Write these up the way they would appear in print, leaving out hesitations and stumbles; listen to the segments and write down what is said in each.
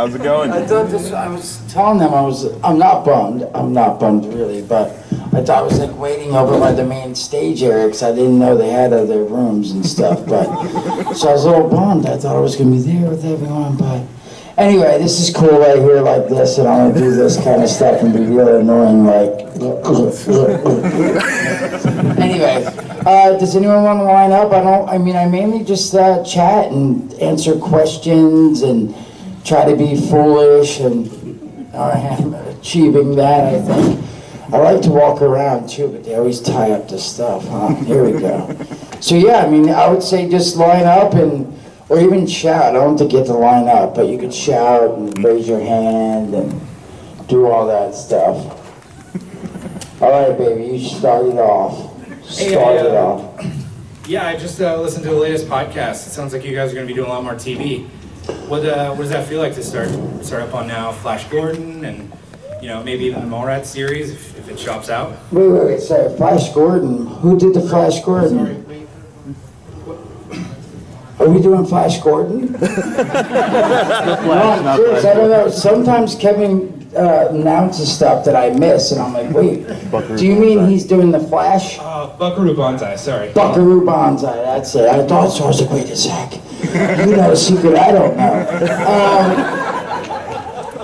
How's it going? I was telling them I'm not bummed really, but I thought I was like waiting over by the main stage area because I didn't know they had other rooms and stuff, but so I was a little bummed. I thought I was going to be there with everyone, but anyway, this is cool right here like this, and I'm going to do this kind of stuff and be really annoying like anyway, does anyone want to line up? I mainly just chat and answer questions and try to be foolish, and I'm achieving that, I think. I like to walk around too, but they always tie up the stuff, huh? Here we go. So yeah, I would say just line up or even shout. I don't have to get to line up, but you could shout and raise your hand and do all that stuff. All right, baby, you start it off. Yeah, I just listened to the latest podcast. It sounds like you guys are going to be doing a lot more TV. What does that feel like to start up on now? Flash Gordon and maybe even the Mallrats series if it shops out. Wait, sorry, Flash Gordon. Who did the Flash Gordon? Sorry. Are we doing Flash Gordon? No, I'm serious. I don't know. Sometimes Kevin announces stuff that I miss, and I'm like, wait, do you mean he's doing the Flash? Buckaroo Banzai, sorry. Buckaroo Banzai, that's it. I thought so. I was like, wait a sec. You know a secret I don't know.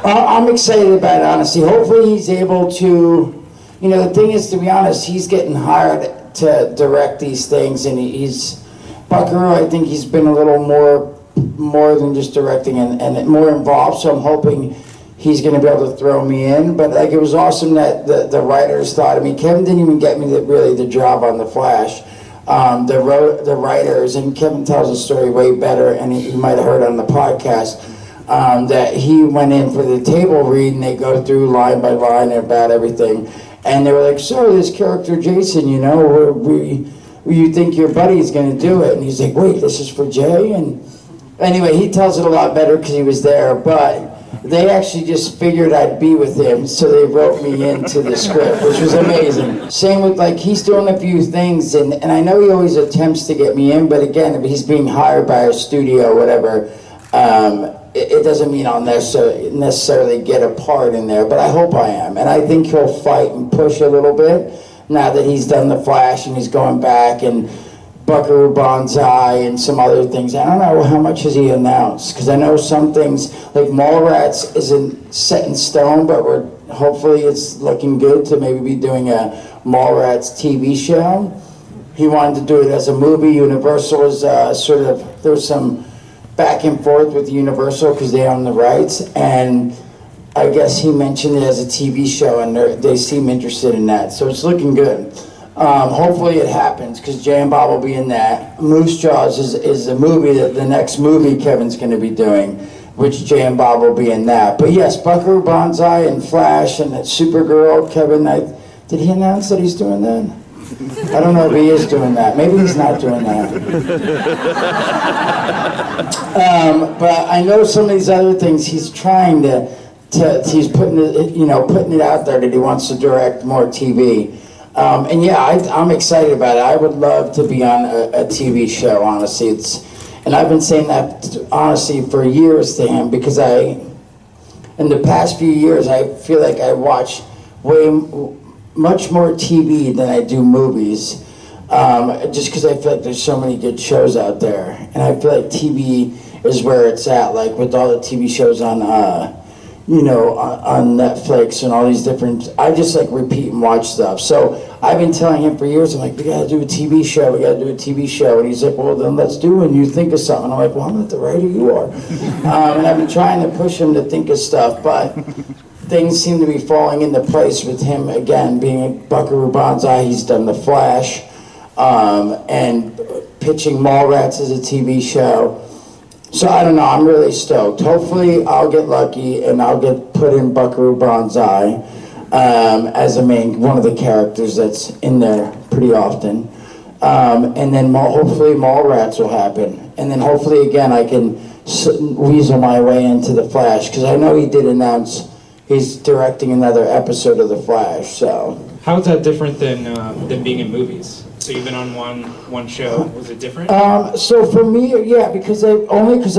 I'm excited about it, honestly. Hopefully he's able to, the thing is, to be honest, he's getting hired to direct these things, and Buckaroo, I think he's been a little more than just directing and more involved, so I'm hoping he's going to be able to throw me in. But it was awesome that the writers thought of me. Kevin didn't even get me the job on The Flash. The writers, and Kevin tells the story way better, and you might have heard on the podcast, that he went in for the table read, and they go through line by line about everything. And they were like, so this character Jason, you think your buddy's going to do it? And he's like, wait, this is for Jay? And anyway, he tells it a lot better because he was there, but they actually just figured I'd be with him, so they wrote me into the script, which was amazing. Same with, he's doing a few things, and I know he always attempts to get me in, but again, if he's being hired by a studio or whatever, it doesn't mean I'll necessarily get a part in there, but I hope I am. And I think he'll fight and push a little bit now that he's done The Flash and he's going back, and Buckaroo Banzai and some other things. I don't know how much has he announced, because I know some things, like Mallrats isn't set in stone, but hopefully it's looking good to maybe be doing a Mallrats TV show. He wanted to do it as a movie. Universal was there was some back and forth with Universal because they own the rights, and I guess he mentioned it as a TV show, and they seem interested in that, so it's looking good. Hopefully it happens, because Jay and Bob will be in that. Moose Jaws is a movie, the next movie Kevin's going to be doing, which Jay and Bob will be in that. But yes, Buckaroo Banzai and Flash and Supergirl, Kevin, did he announce that he's doing that? I don't know if he is doing that. Maybe he's not doing that. But I know some of these other things he's trying he's putting it out there that he wants to direct more TV. And yeah, I'm excited about it. I would love to be on a TV show, honestly. And I've been saying that, honestly, for years to him, because in the past few years, I feel like I watch much more TV than I do movies, just because I feel like there's so many good shows out there. And I feel like TV is where it's at, like with all the TV shows on Netflix and all these different, I just repeat and watch stuff. So I've been telling him for years, I'm like, we gotta do a TV show, and he's like, well then let's do it, and you think of something. I'm like, well, I'm not the writer, you are. And I've been trying to push him to think of stuff, but things seem to be falling into place with him, again, being Buckaroo Banzai. He's done The Flash, and pitching Mallrats as a TV show. So I don't know, I'm really stoked. Hopefully I'll get lucky and I'll get put in Buckaroo Banzai as one of the characters that's in there pretty often. And then hopefully Mallrats will happen. And then hopefully again I can weasel my way into The Flash, because I know he did announce he's directing another episode of The Flash, so. How is that different than being in movies? So you've been on one show. Was it different? So for me, yeah, because I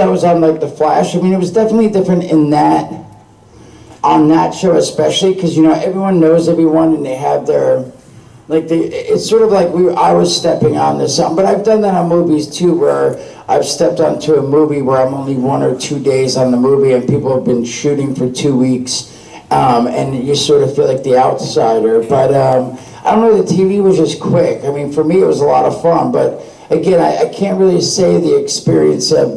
was on like The Flash. I mean, it was definitely different in that, on that show especially, because you know everyone knows everyone and they have their, like it's sort of like I was stepping on this, but I've done that on movies too, where I've stepped onto a movie where I'm only 1 or 2 days on the movie and people have been shooting for 2 weeks, and you sort of feel like the outsider. But I don't know, the TV was just quick. I mean, for me it was a lot of fun, but again, I can't really say the experience of,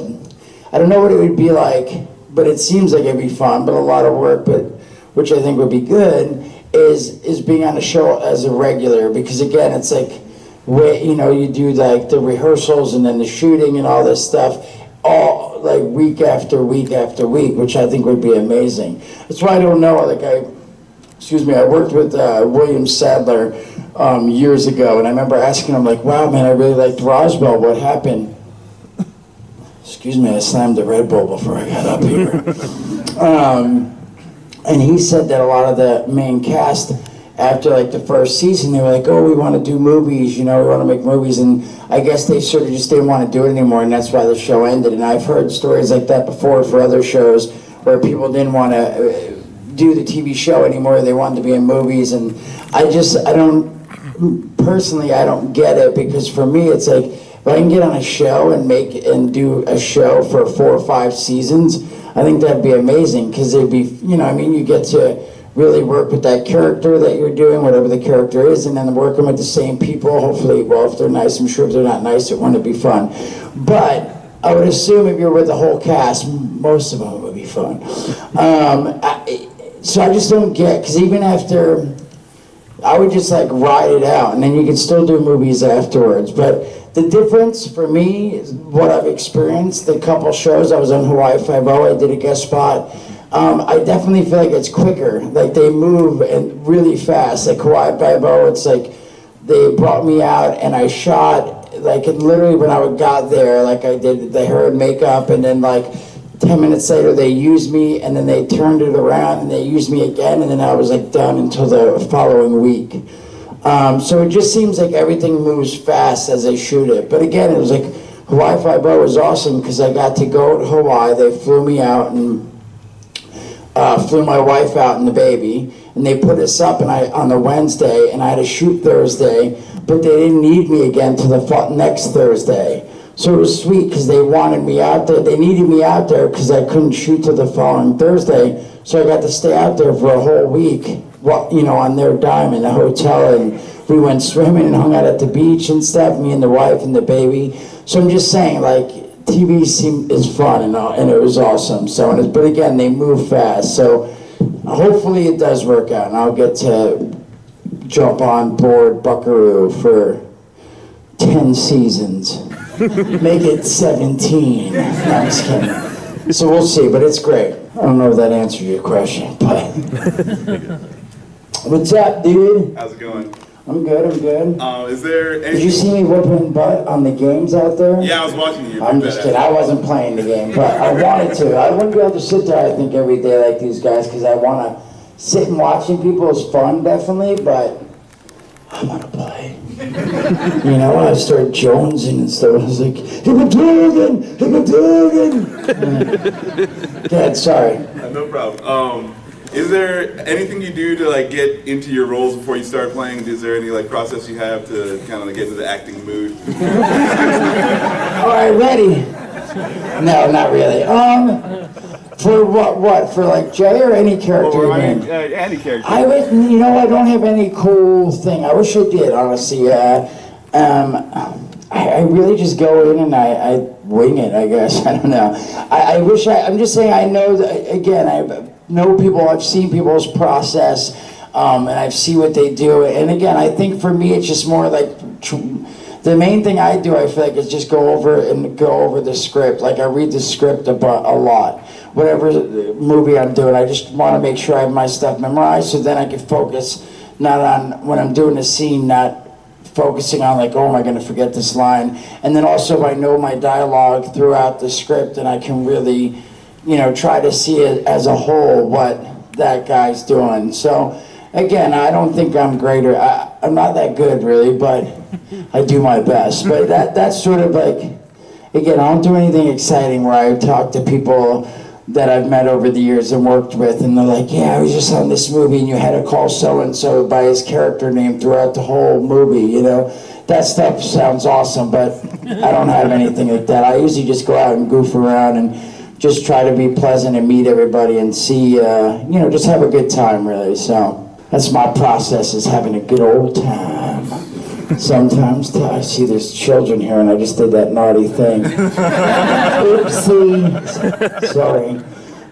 I don't know what it would be like, but it seems like it'd be fun, but a lot of work, but which I think would be good, is being on a show as a regular, because again, it's like, you know, you do like the rehearsals and then the shooting and all this stuff, all like week after week after week, which I think would be amazing. That's why I don't know, like I worked with William Sadler years ago, and I remember asking him like, wow man, I really liked Roswell, what happened? Excuse me, I slammed the Red Bull before I got up here. And he said that a lot of the main cast, after like the first season, they were like, oh, we want to do movies, you know, we want to make movies, and I guess they sort of just didn't want to do it anymore, and that's why the show ended. And I've heard stories like that before for other shows where people didn't want to do the TV show anymore, they wanted to be in movies, and I don't get it, because for me it's like, if I can get on a show and do a show for 4 or 5 seasons, I think that'd be amazing, because it'd be, you know, I mean, you get to really work with that character that you're doing, whatever the character is, and then working with the same people, hopefully, well, if they're nice, I'm sure if they're not nice, it wouldn't be fun. But I would assume if you're with the whole cast, most of them would be fun. So I just don't get, because even after, I would just like ride it out, and then you can still do movies afterwards. But the difference for me, is what I've experienced, the couple shows, I was on Hawaii Five-0, I did a guest spot. I definitely feel like it's quicker. Like they move and really fast. Like Hawaii Five-0, it's like they brought me out and I shot, like literally when I got there, like I did the hair and makeup, and then like 10 minutes later they used me, and then they turned it around and they used me again, and then I was like done until the following week. So it just seems like everything moves fast as they shoot it. But again, it was like Hawaii Five-0 was awesome because I got to go to Hawaii. They flew me out and flew my wife out and the baby, and they put us up on the Wednesday, and I had to shoot Thursday, but they didn't need me again till the next Thursday. So it was sweet because they wanted me out there. They needed me out there because I couldn't shoot till the following Thursday. So I got to stay out there for a whole week, you know, on their dime in the hotel, and we went swimming and hung out at the beach and stuff, me and the wife and the baby. So I'm just saying, like, TV is fun and it was awesome. So, but again, they move fast. So hopefully it does work out, and I'll get to jump on board Buckaroo for 10 seasons. Make it 17. No, I'm just kidding. So we'll see, but it's great. I don't know if that answered your question, but what's up, dude? How's it going? I'm good, I'm good. Is there anything... Did you see me whooping butt on the games out there? Yeah, I was watching you. I'm just kidding. I wasn't playing the game, but I wanted to. I wouldn't be able to sit there, I think, every day like these guys, because I want to sit and watching people is fun, definitely, but I want to play. You know, I started jonesing and stuff. I was like, Hippodogan! Dad, sorry. No problem. Is there anything you do to like get into your roles before you start playing? Is there any like process you have to kind of like, get into the acting mood? All right, ready? No, not really. For what? For like Jay or any character? Any character. I don't have any cool thing. I wish I did, honestly. I really just go in and I wing it, I guess. I don't know. I'm just saying, I know that, again, I know people, I've seen people's process, and I see what they do. And again, I think for me, it's just more like, the main thing I do, I feel like, is just go over the script. Like, I read the script a lot. Whatever movie I'm doing, I just want to make sure I have my stuff memorized, so then I can focus not on, when I'm doing a scene, not focusing on like, oh, am I going to forget this line? And then also I know my dialogue throughout the script, and I can really, you know, try to see it as a whole, what that guy's doing. So again, I don't think I'm greater. I'm not that good, really, but I do my best. But that's sort of like, again, I don't do anything exciting where I talk to people that I've met over the years and worked with, and they're like, yeah, I was just on this movie, and you had to call so-and-so by his character name throughout the whole movie, you know? That stuff sounds awesome, but I don't have anything like that. I usually just go out and goof around and just try to be pleasant and meet everybody and see, just have a good time, really. So that's my process, is having a good old time. Sometimes I see there's children here and I just did that naughty thing. Oopsie. Sorry.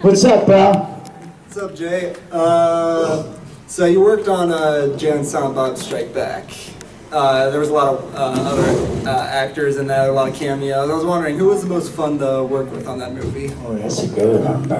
What's up, bro? What's up, Jay? So you worked on Jay and Silent Bob Strike Back. There was a lot of other actors in that, a lot of cameos. I was wondering, who was the most fun to work with on that movie? Oh, that's a good one, bro.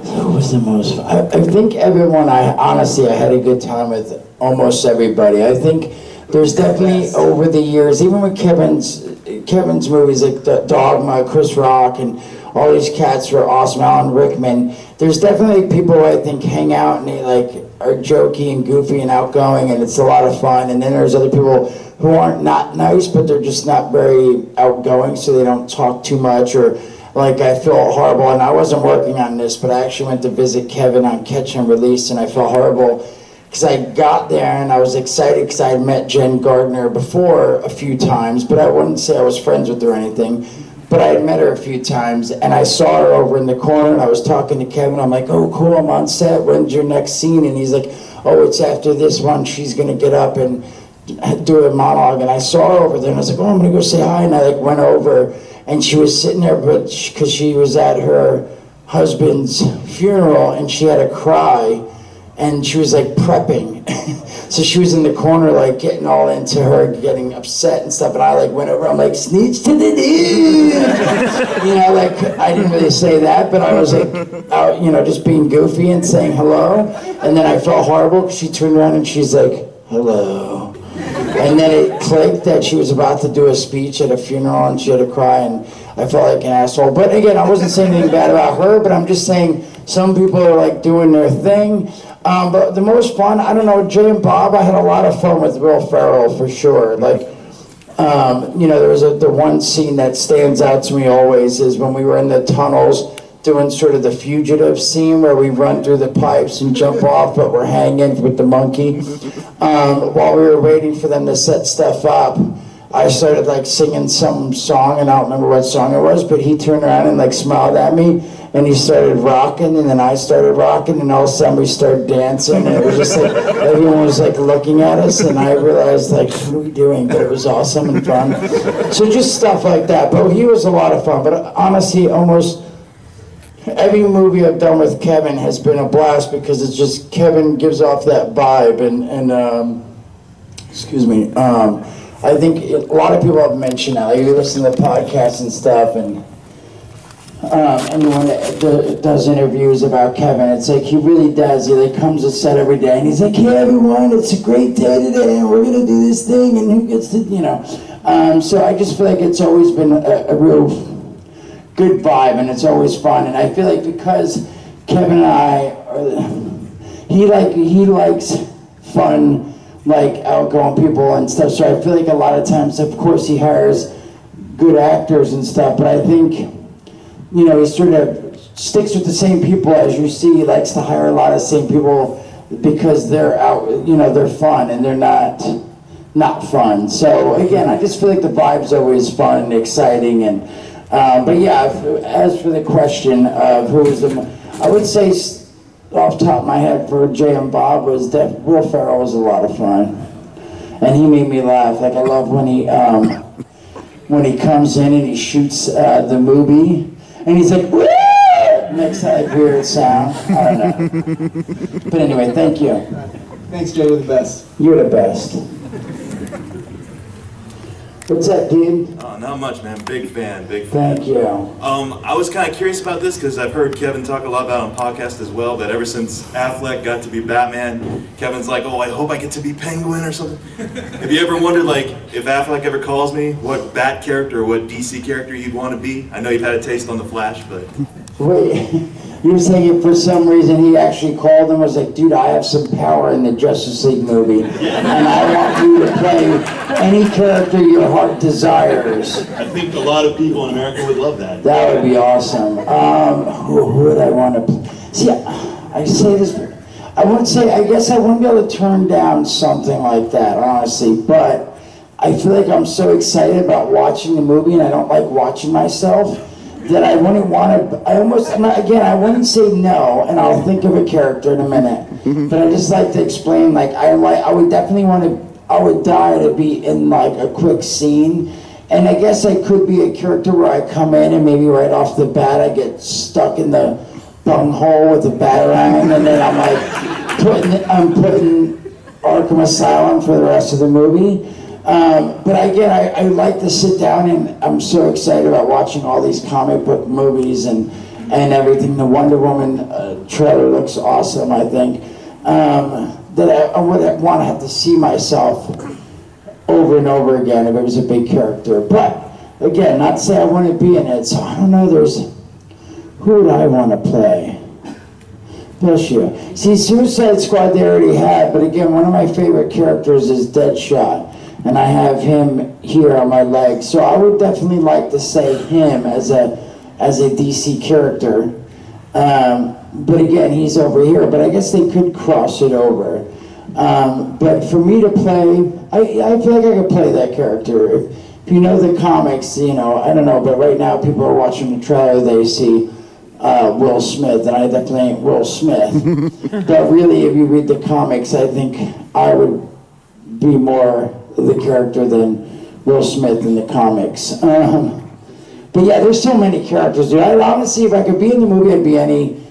Who was the most? I think everyone. I had a good time with almost everybody. I think there's definitely over the years, even with Kevin's movies like Dogma, Chris Rock, and all these cats were awesome. Alan Rickman. There's definitely people who I think hang out and they like are jokey and goofy and outgoing, and it's a lot of fun. And then there's other people who aren't not nice, but they're just not very outgoing, so they don't talk too much, or like I feel horrible. And I wasn't working on this, but I actually went to visit Kevin on Catch and Release, and I felt horrible because I got there and I was excited because I had met Jen Gardner before a few times, but I wouldn't say I was friends with her or anything. But I had met her a few times, and I saw her over in the corner, and I was talking to Kevin. I'm like, oh, cool, I'm on set. When's your next scene? And he's like, oh, it's after this one. She's going to get up and do a monologue. And I saw her over there, and I was like, oh, I'm going to go say hi. And I like went over, and she was sitting there because she was at her husband's funeral, and she had to cry, and she was like prepping. So she was in the corner like getting all into her, getting upset and stuff, and I like went over, I'm like, sneech to the dude! Like I didn't really say that, but I was like, out, just being goofy and saying hello, and then I felt horrible because she turned around and she's like, hello. And then it clicked that she was about to do a speech at a funeral and she had to cry, and I felt like an asshole. But again, I wasn't saying anything bad about her, but I'm just saying some people are like doing their thing. But the most fun, I don't know, Jay and Bob, I had a lot of fun with Will Ferrell for sure. Like, there was the one scene that stands out to me always is when we were in the tunnels doing sort of the fugitive scene where we run through the pipes and jump off, but we're hanging with the monkey. While we were waiting for them to set stuff up, I started like singing some song, and I don't remember what song it was, but he turned around and like smiled at me, and he started rocking, and then I started rocking, and all of a sudden we started dancing, and it was just like, everyone was like looking at us, and I realized like, what are we doing? But it was awesome and fun. So just stuff like that, but he was a lot of fun. But honestly, almost every movie I've done with Kevin has been a blast because it's just, Kevin gives off that vibe, and I think a lot of people have mentioned that. Like, you listen to the podcast and stuff, and anyone that does interviews about Kevin, it's like he really does. He like comes to set every day, and he's like, "Hey everyone, it's a great day today, and we're gonna do this thing, and who gets to, So I just feel like it's always been a real good vibe, and it's always fun. And I feel like because Kevin and I are, he likes fun, like outgoing people and stuff, so I feel like a lot of times, of course, he hires good actors and stuff, but I think, he sort of sticks with the same people as you see. He likes to hire a lot of the same people because they're out, they're fun and they're not fun. So again, I just feel like the vibe's always fun and exciting, and but yeah, as for the question of who was I would say off the top of my head for Jay and Bob was that Will Ferrell was a lot of fun, and he made me laugh. Like I love when he comes in and he shoots the movie, and he's like, "Woo!" Makes that like weird sound. I don't know. But anyway, thank you. Thanks, Jay. You're the best. You're the best. What's that, dude? Oh, not much, man. Big fan, big fan. Thank you. I was kind of curious about this because I've heard Kevin talk a lot about it on podcast as well, that ever since Affleck got to be Batman, Kevin's like, oh, I hope I get to be Penguin or something. Have you ever wondered, like, if Affleck ever calls me, what Bat character or what DC character you'd want to be? I know you've had a taste on The Flash, but... Wait, He was saying for some reason he actually called and was like, dude, I have some power in the Justice League movie, and I want you to play any character your heart desires. I think a lot of people in America would love that. That would be awesome. Who would I want to... See, I say this... I wouldn't say... I guess I wouldn't be able to turn down something like that, honestly, but I feel like I'm so excited about watching the movie, and I don't like watching myself, that I wouldn't want to... I wouldn't say no, and I'll think of a character in a minute, but I just like to explain, like, I would definitely want to... I would die to be in, like, a quick scene. And I guess I could be a character where I come in and maybe right off the bat I get stuck in the bunghole with the batarang, and then I'm like putting Arkham Asylum for the rest of the movie. But again, I like to sit down, and I'm so excited about watching all these comic book movies and everything. The Wonder Woman trailer looks awesome, I think. That I would want to have to see myself over and over again if it was a big character. But again, not to say I wouldn't be in it, so I don't know, who would I want to play? Bless you. See, Suicide Squad they already had, but again, one of my favorite characters is Deadshot, and I have him here on my leg, so I would definitely like to say him as a DC character. But again, he's over here, but I guess they could cross it over. But for me to play, I feel like I could play that character. If you know the comics, you know, I don't know, but right now people are watching the trailer, they see Will Smith, and I definitely ain't Will Smith. But really, if you read the comics, I think I would be more the character than Will Smith in the comics. But yeah, there's so many characters, dude. I'd honestly, if I could be in the movie, I'd be any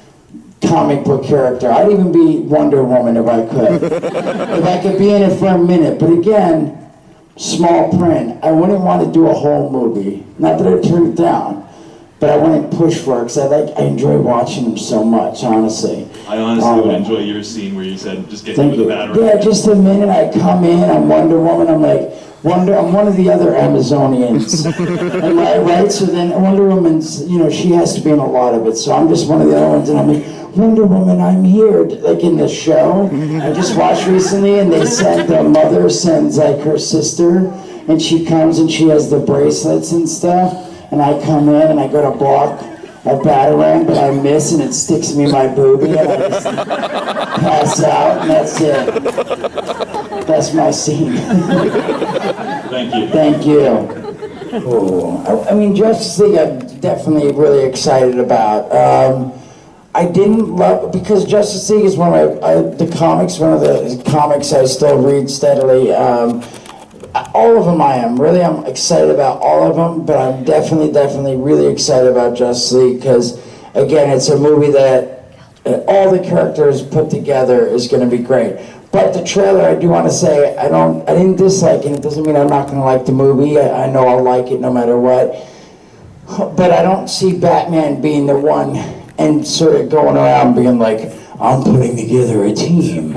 comic book character. I'd even be Wonder Woman if I could. If I could be in it for a minute. But again, small print. I wouldn't want to do a whole movie. Not that I'd turn it down, but I wouldn't push for it because I enjoy watching them so much, honestly. I honestly would enjoy your scene where you said, just get into the battery. Yeah, just the minute I come in, I'm Wonder Woman, I'm like, I'm one of the other Amazonians. right? So then Wonder Woman's, you know, she has to be in a lot of it. So I'm just one of the other ones, and I'm like, Wonder Woman, I'm here, like in the show. I just watched recently, and they said the mother sends like her sister, and she comes and she has the bracelets and stuff, and I come in and I go to block a batarang, but I miss and it sticks me in my boobie, and I just pass out, and that's it. That's my scene. Thank you. Thank you. Cool. I mean, Justice League I'm definitely really excited about. I didn't love, because Justice League is one of the comics I still read steadily. All of them I'm excited about all of them, but I'm definitely really excited about Justice League because, again, it's a movie that all the characters put together is going to be great. But the trailer, I do want to say, I didn't dislike it. It doesn't mean I'm not going to like the movie. I know I'll like it no matter what. But I don't see Batman being the one and sort of going around being like, I'm putting together a team.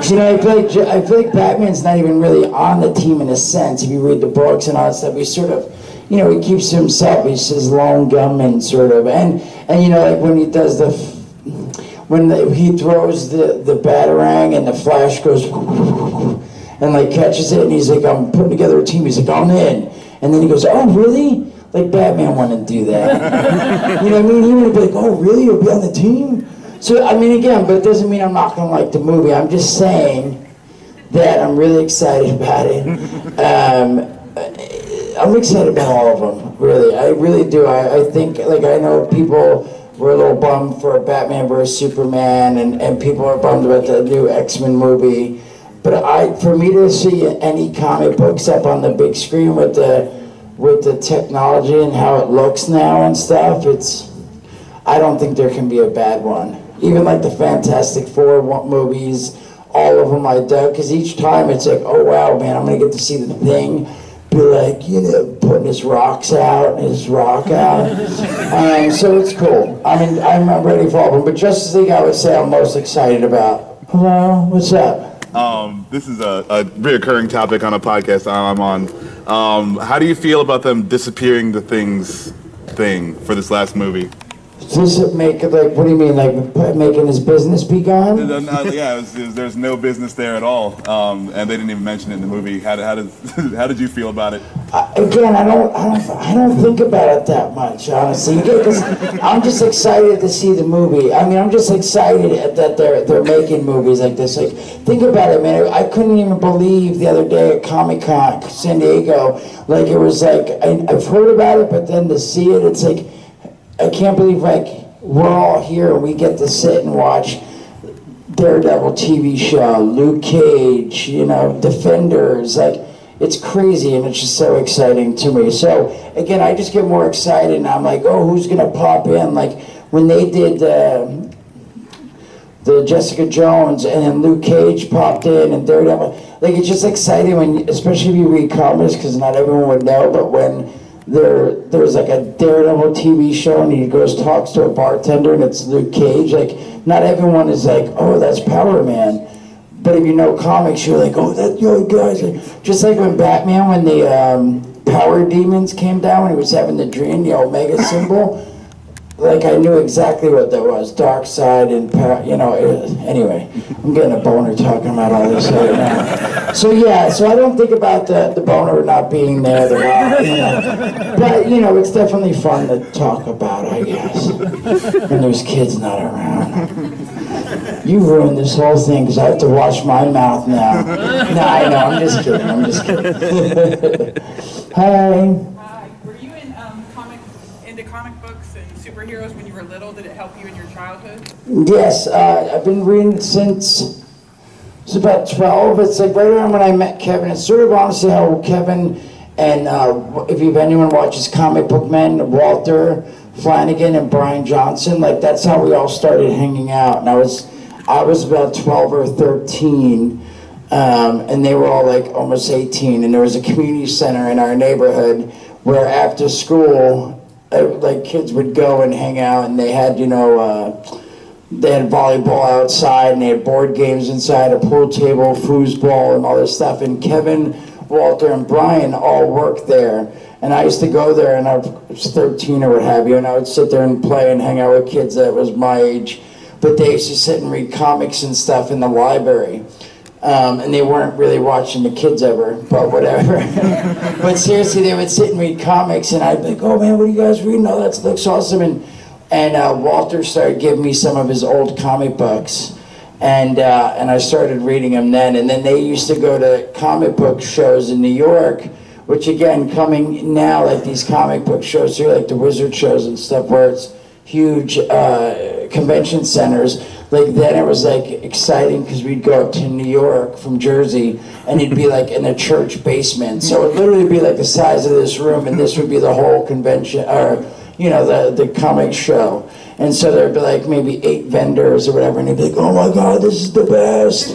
You know, I feel like Batman's not even really on the team in a sense. If you read the books and all that stuff, he sort of, you know, he keeps to himself. He's his lone gunman, sort of. And you know, like when he does he throws the batarang and the Flash goes and like catches it, and he's like, I'm putting together a team. He's like, I'm in. And then he goes, oh, really? Like Batman wouldn't do that. You know what I mean? He would be like, oh, really? You'll be on the team? So, I mean, again, but it doesn't mean I'm not going to like the movie. I'm just saying that I'm really excited about it. I'm excited about all of them, really. I really do. I think, like, I know people were a little bummed for Batman vs. Superman, and people are bummed about the new X-Men movie. But for me to see any comic books up on the big screen with the technology and how it looks now and stuff, I don't think there can be a bad one. Even like the Fantastic Four movies, all of them I dug, because each time it's like, oh wow, man, I'm gonna get to see the Thing be like, you know, putting his rock out. So it's cool. I mean, I'm ready for all of them, but Justice League I would say I'm most excited about. Hello, what's up? This is a reoccurring topic on a podcast I'm on. How do you feel about them disappearing the thing for this last movie? Does it make like, what do you mean, like making his business be gone? Yeah, there's no business there at all, and they didn't even mention it in the movie. How did you feel about it? Again, I don't think about it that much, honestly. Because I'm just excited to see the movie. I mean, I'm just excited that they're making movies like this. Like, think about it, man. I couldn't even believe the other day at Comic-Con, San Diego. Like, it was like I've heard about it, but then to see it, it's like I can't believe like we're all here and we get to sit and watch Daredevil TV show, Luke Cage, you know, Defenders, like. It's crazy and it's just so exciting to me. So again, I just get more excited and I'm like, oh, who's gonna pop in? Like when they did the Jessica Jones and then Luke Cage popped in and Daredevil. Like it's just exciting when, especially if you read comics, because not everyone would know, but when there's like a Daredevil TV show and he goes talks to a bartender and it's Luke Cage, like not everyone is like, oh, that's Power Man. But if you know comics, you're like, oh, that yo guys. Just like when Batman, when the power demons came down, when he was having the dream, the Omega symbol, like I knew exactly what that was, dark side and power, you know. Anyway, I'm getting a boner talking about all this right now. So yeah, so I don't think about the boner not being there, you know. But you know, it's definitely fun to talk about, I guess. And there's kids not around. You ruined this whole thing because I have to wash my mouth now. No, I know, I'm just kidding, Hi. Hi. Were you into comic books and superheroes when you were little? Did it help you in your childhood? Yes, I've been reading since I was about 12. It's like right around when I met Kevin. It's sort of honestly how Kevin and if anyone watches Comic Book Men, Walter Flanagan and Brian Johnson, like that's how we all started hanging out. And I was about 12 or 13, and they were all like almost 18. And there was a community center in our neighborhood where after school, like kids would go and hang out, and they had, you know, they had volleyball outside, and they had board games inside, a pool table, foosball, and all this stuff. And Kevin, Walter, and Brian all worked there. And I used to go there, and I was 13 or what have you, and I would sit there and play and hang out with kids that was my age. But they used to sit and read comics and stuff in the library. And they weren't really watching the kids ever, but whatever. But seriously, they would sit and read comics, and I'd be like, oh man, what are you guys reading? Oh, that looks awesome. And Walter started giving me some of his old comic books. And I started reading them then. And then they used to go to comic book shows in New York, which again, coming now, like these comic book shows here, like the Wizard shows and stuff, where it's huge convention centers. Like then it was like exciting because we'd go up to New York from Jersey and it'd be like in a church basement. So it'd literally be like the size of this room and this would be the whole convention, or you know, the comic show. And so there'd be like maybe 8 vendors or whatever, and they'd be like, oh my God, this is the best.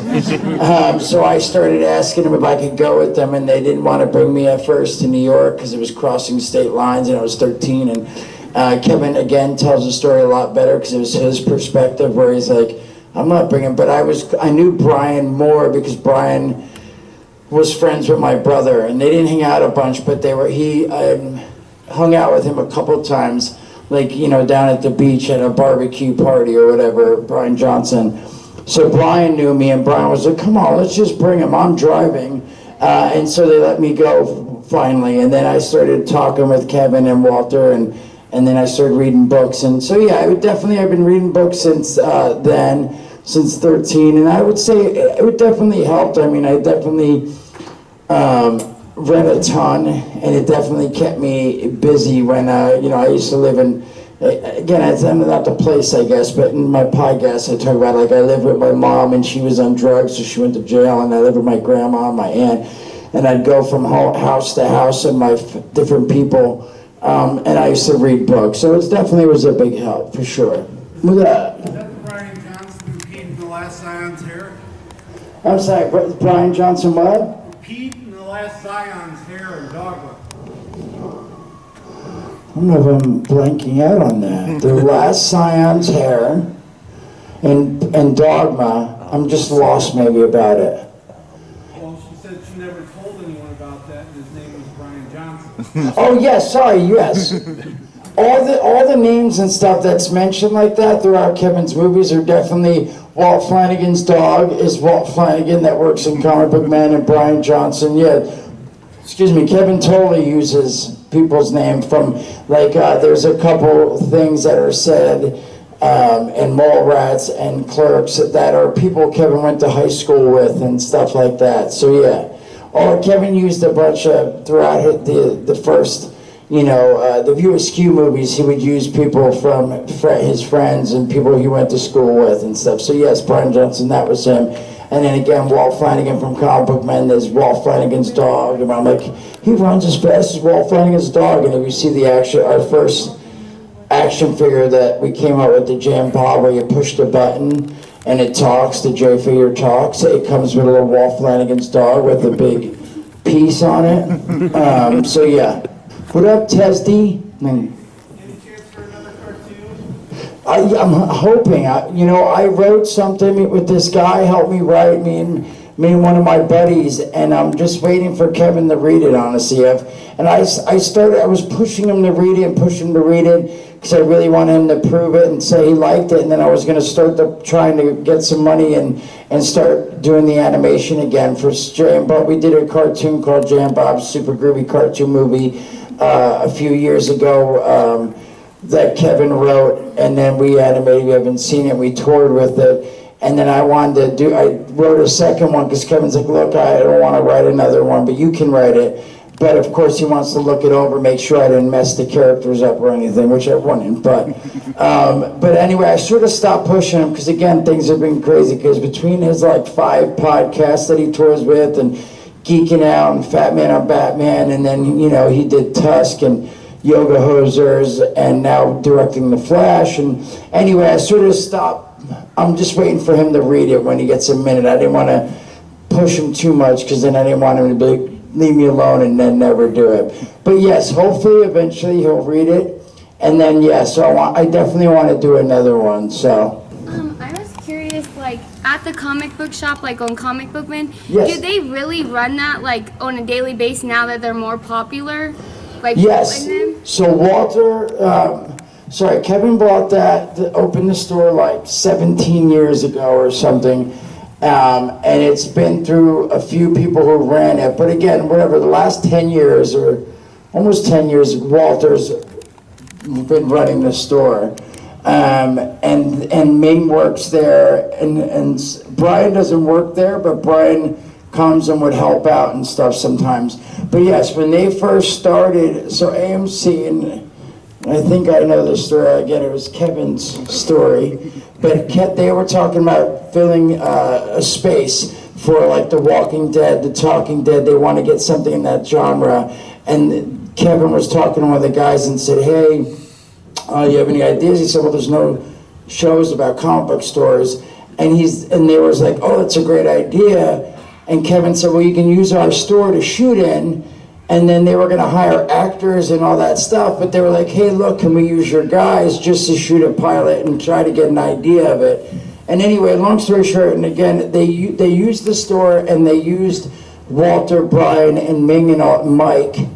So I started asking them if I could go with them, and they didn't want to bring me at first to New York because it was crossing state lines, and I was 13. And Kevin, again, tells the story a lot better because it was his perspective where he's like, I'm not bringing, but I knew Brian more because Brian was friends with my brother, and they didn't hang out a bunch, but I hung out with him a couple times, like, you know, down at the beach at a barbecue party or whatever, Brian Johnson. So Brian knew me, and Brian was like, come on, let's just bring him, I'm driving. And so they let me go finally, and then I started talking with Kevin and Walter, and then I started reading books. And so yeah, I've been reading books since then, since 13, and I would say it definitely helped. I mean, I definitely read a ton, and it definitely kept me busy when, you know, I used to live in, again, it's not the place, I guess, but in my podcast I talk about, like, I lived with my mom, and she was on drugs, so she went to jail, and I lived with my grandma and my aunt, and I'd go from house to house and my different people, and I used to read books, so it definitely was a big help, for sure. Look at that. Is that Brian Johnson who peed in the last Zion's hair? I'm sorry, Brian Johnson what? Peed in the last Zion's hair in Dogma. I don't know if I'm blanking out on that. The last Scion's hair and Dogma, I'm just lost maybe about it. Well, she said she never told anyone about that, and his name was Brian Johnson. Oh yes, sorry, yes. all the names and stuff that's mentioned like that throughout Kevin's movies are definitely Walt Flanagan's dog is Walt Flanagan that works in Comic Book Man, and Brian Johnson. Yeah, excuse me. Kevin totally uses people's name from like there's a couple things that are said in Mallrats and Clerks that are people Kevin went to high school with and stuff like that. So yeah, Kevin used a bunch of throughout the first. The View Askew movies, he would use people from his friends and people he went to school with and stuff. So yes, Brian Johnson, that was him. And then again, Walt Flanagan from Comic Book Men, there's Walt Flanagan's dog. And I'm like, he runs as fast as Walt Flanagan's dog. And if you see our first action figure that we came up with, the Jam Bob, where you push the button and it talks, the J figure talks. It comes with a little Walt Flanagan's dog with a big piece on it. So yeah. What up, Tesdy? Any chance for another cartoon? I'm hoping. I wrote something with this guy, helped me write, me and one of my buddies, and I'm just waiting for Kevin to read it, honestly. I was pushing him to read it because I really wanted him to prove it and say he liked it, and then I was going to start trying to get some money and start doing the animation again for Jam Bob. We did a cartoon called Jam Bob's Super Groovy Cartoon Movie a few years ago that Kevin wrote, and then we animated. We haven't seen it. We toured with it, and then I wrote a second one because Kevin's like, look, I don't want to write another one, but you can write it. But of course he wants to look it over, make sure I didn't mess the characters up or anything, which I wouldn't. But anyway, I sort of stopped pushing him because again, things have been crazy because between his like 5 podcasts that he tours with and Geeking Out and Fat Man on Batman, and then he did Tusk and Yoga Hosers, and now directing The Flash. And anyway, I sort of stopped. I'm just waiting for him to read it when he gets a minute. I didn't want to push him too much because then I didn't want him to leave me alone and then never do it. But yes, hopefully eventually he'll read it, and then so I definitely want to do another one. So. I was curious, like, at the comic book shop, like on Comic Book Man, yes. Do they really run that, like, on a daily basis now that they're more popular? Like, yes. them? So Kevin bought that, opened the store like 17 years ago or something, and it's been through a few people who ran it. But again, whatever, the last 10 years or almost 10 years, Walter's been running the store. And Ming works there, and Brian doesn't work there, but Brian comes and would help out and stuff sometimes. But yes, when they first started, so AMC, and I think I know this story, again, it was Kevin's story, but they were talking about filling a space for like The Walking Dead, The Talking Dead. They want to get something in that genre, and Kevin was talking to one of the guys and said, hey, you have any ideas? He said, well, there's no shows about comic book stores. And they was like, oh, that's a great idea. And Kevin said, well, you can use our store to shoot in. And then they were going to hire actors and all that stuff. But they were like, hey, look, can we use your guys just to shoot a pilot and try to get an idea of it? And anyway, long story short, and again, they used the store and they used Walter, Brian, and Ming and Mike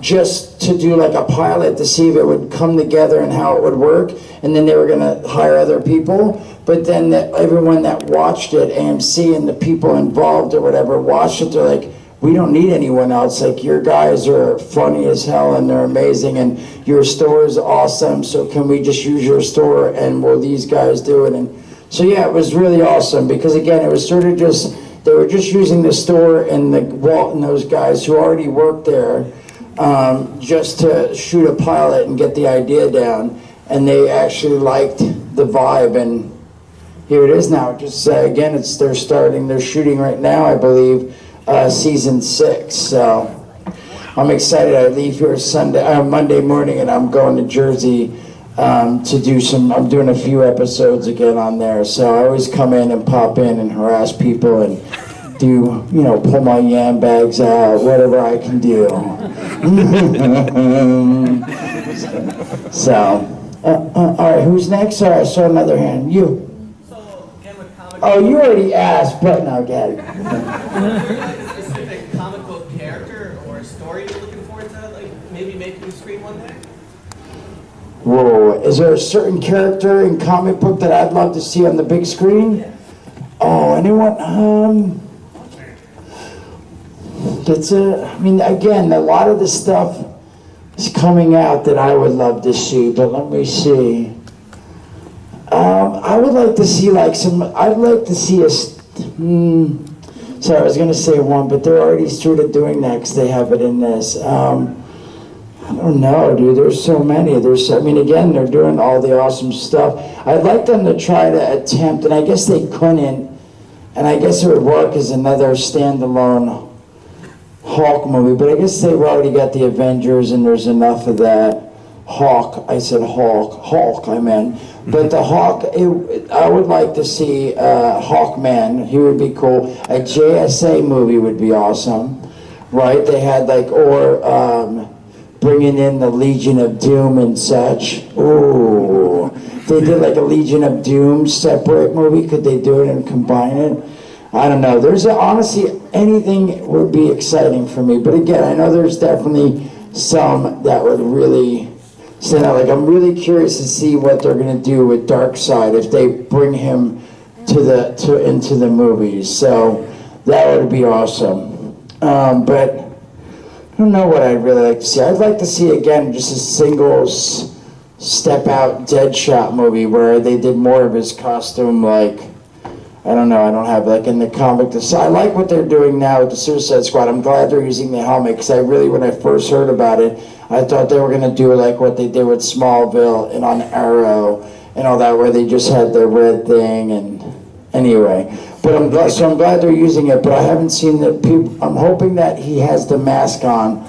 just to do like a pilot to see if it would come together and how it would work, and then they were going to hire other people. But then everyone that watched it, AMC and the people involved or whatever, watched it, they're like, we don't need anyone else. Like, your guys are funny as hell and they're amazing and your store is awesome, so can we just use your store and will these guys do it? And so yeah, it was really awesome because again, it was sort of just, they were just using the store and Walt and those guys who already worked there just to shoot a pilot and get the idea down. And they actually liked the vibe, and here it is now. Just again, they're shooting right now, I believe, season 6. So I'm excited. I leave here Monday morning, and I'm going to Jersey to do I'm doing a few episodes again on there. So I always come in and pop in and harass people and do, pull my yam bags out, whatever I can do. So, all right, who's next? Sorry, I saw another hand. You. So, again with comic Oh, you already asked, but no, get it. Is there a specific comic book character or story you're looking forward to, like maybe making the screen one day? Whoa, is there a certain character in comic book that I'd love to see on the big screen? Oh, anyone? That's I mean, again, a lot of the stuff is coming out that I would love to see, but let me see. I would like to see like I'd like to see sorry, I was going to say one, but they're already sort of doing that because they have it in this. I don't know, dude. There's so many. I mean, again, they're doing all the awesome stuff. I'd like them to try to attempt, and I guess they couldn't, and I guess it would work as another standalone Hulk movie, but I guess they've already got the Avengers, and there's enough of that. I said Hulk, I meant. But the Hawk, I would like to see Hawkman. He would be cool. A JSA movie would be awesome, right? They had like, or bringing in the Legion of Doom and such. Ooh, they did like a Legion of Doom separate movie. Could they do it and combine it? I don't know. Honestly, anything would be exciting for me. But again, I know there's definitely some that would really stand out. Like, I'm really curious to see what they're going to do with Darkseid if they bring him into the movies. So that would be awesome. But I don't know what I'd really like to see. I'd like to see, again, just a single step out Deadshot movie where they did more of his costume, like, I don't know, I don't have, like, in the comic. I like what they're doing now with the Suicide Squad. I'm glad they're using the helmet, because I really, when I first heard about it, I thought they were going to do like what they did with Smallville and on Arrow and all that, where they just had the red thing, and anyway. But I'm glad they're using it, but I haven't seen the people. I'm hoping that he has the mask on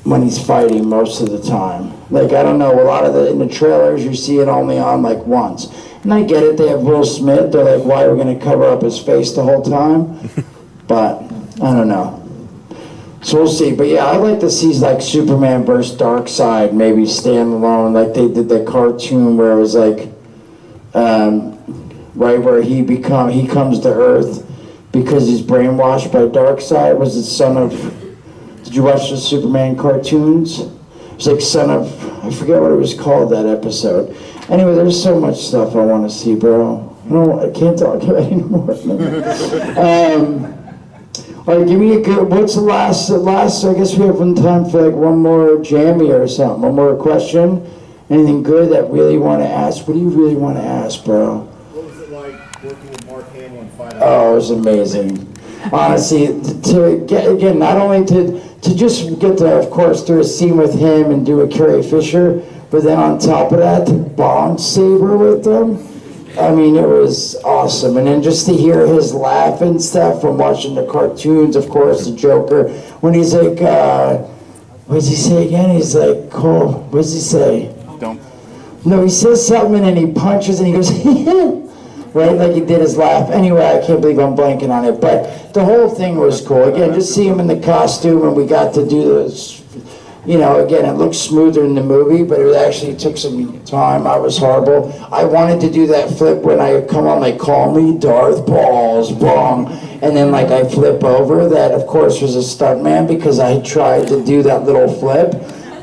when he's fighting most of the time. Like, I don't know, a lot of in the trailers you see it only on like once. And I get it, they have Will Smith, they're like, why are we going to cover up his face the whole time? But, I don't know. So we'll see. But yeah, I'd like to see like Superman versus Darkseid, maybe stand alone, like they did that cartoon where it was like, right where he comes to Earth because he's brainwashed by Darkseid. Was it son of? Did you watch the Superman cartoons? It's like son of. I forget what it was called, that episode. Anyway, there's so much stuff I want to see, bro. No, I can't talk about it anymore. All right, give me a good. What's the last? I guess we have time for like one more jammy or something. One more question. Anything good that really want to ask? What do you really want to ask, bro? What was it like working with Mark Hamill and Fight Out? Oh, it was amazing. Honestly, to get again, not only to just get to, of course, do a scene with him and do a Carrie Fisher, but then on top of that, to bond saber with them. I mean, it was awesome. And then just to hear his laugh and stuff from watching the cartoons, of course, the Joker, when he's like, what does he say again? He's like, cool. What does he say? Don't. No, he says something and then he punches and he goes, right? Like he did his laugh. Anyway, I can't believe I'm blanking on it. But the whole thing was cool. Again, just see him in the costume, and we got to do this. You know, again, it looks smoother in the movie, but it actually took some time. I was horrible. I wanted to do that flip when I come on, like, call me Darth Balls, bong. And then, like, I flip over. That, of course, was a stuntman because I tried to do that little flip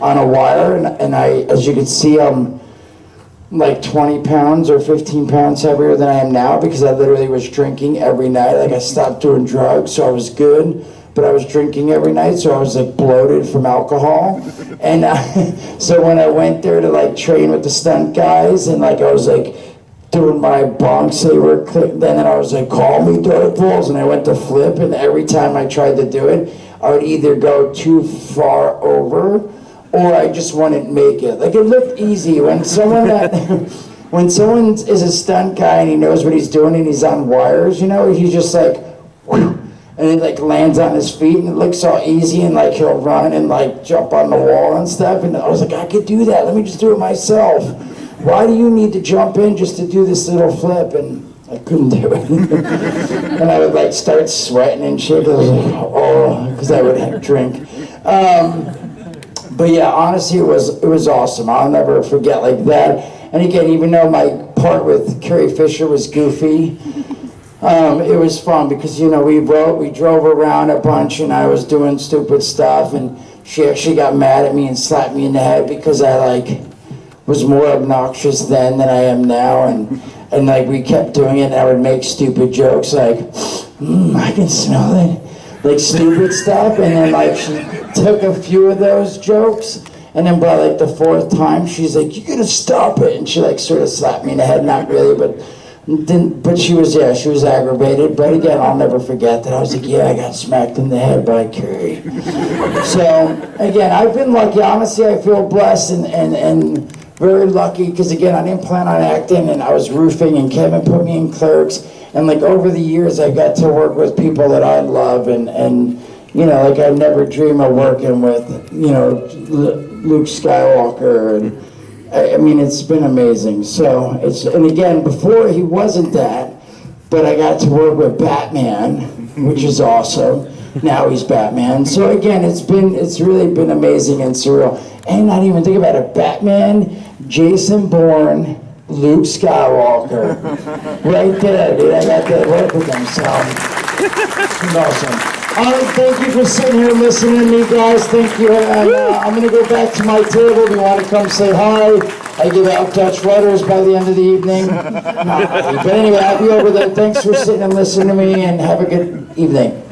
on a wire. And I, as you can see, I'm like 20 pounds or 15 pounds heavier than I am now because I literally was drinking every night. Like, I stopped doing drugs, so I was good. But I was drinking every night, so I was like bloated from alcohol. And so when I went there to like train with the stunt guys, and like I was like doing my bong saber clip, then I was like, call me Darth Balls, and I went to flip, and every time I tried to do it, I would either go too far over, or I just wouldn't make it. Like, it looked easy when someone when someone is a stunt guy and he knows what he's doing and he's on wires, you know, he's just like, whew, and it like lands on his feet and it looks all easy, and like he'll run and like jump on the wall and stuff. And I was like, I could do that. Let me just do it myself. Why do you need to jump in just to do this little flip? And I couldn't do it. And I would like start sweating and shit. I was like, oh, because I would have drink. But yeah, honestly, it was awesome. I'll never forget like that. And again, even though my part with Carrie Fisher was goofy, it was fun because, you know, we drove around a bunch and I was doing stupid stuff, and she actually got mad at me and slapped me in the head because I like was more obnoxious then than I am now, and like we kept doing it, and I would make stupid jokes like, I can smell it, like stupid stuff, and then like she took a few of those jokes, and then by like the fourth time, she's like, you gotta stop it, and she like sort of slapped me in the head, not really, but she was aggravated. But again, I'll never forget that. I was like, yeah, I got smacked in the head by Carrie. So again, I've been lucky. Honestly, I feel blessed and very lucky, because again, I didn't plan on acting, and I was roofing, and Kevin put me in Clerks, and like over the years, I got to work with people that I love, and you know, like I never dream of working with, you know, Luke Skywalker, and I mean, it's been amazing. So and again, before he wasn't that, but I got to work with Batman, which is awesome. Now he's Batman. So again, it's really been amazing and surreal. And not even think about it, Batman, Jason Bourne, Luke Skywalker, right there, dude. I got to work with them, so it's awesome. Thank you for sitting here listening to me, guys. Thank you. And, I'm going to go back to my table. If you want to come say hi, I give out Dutch letters by the end of the evening. But anyway, I'll be over there. Thanks for sitting and listening to me, and have a good evening.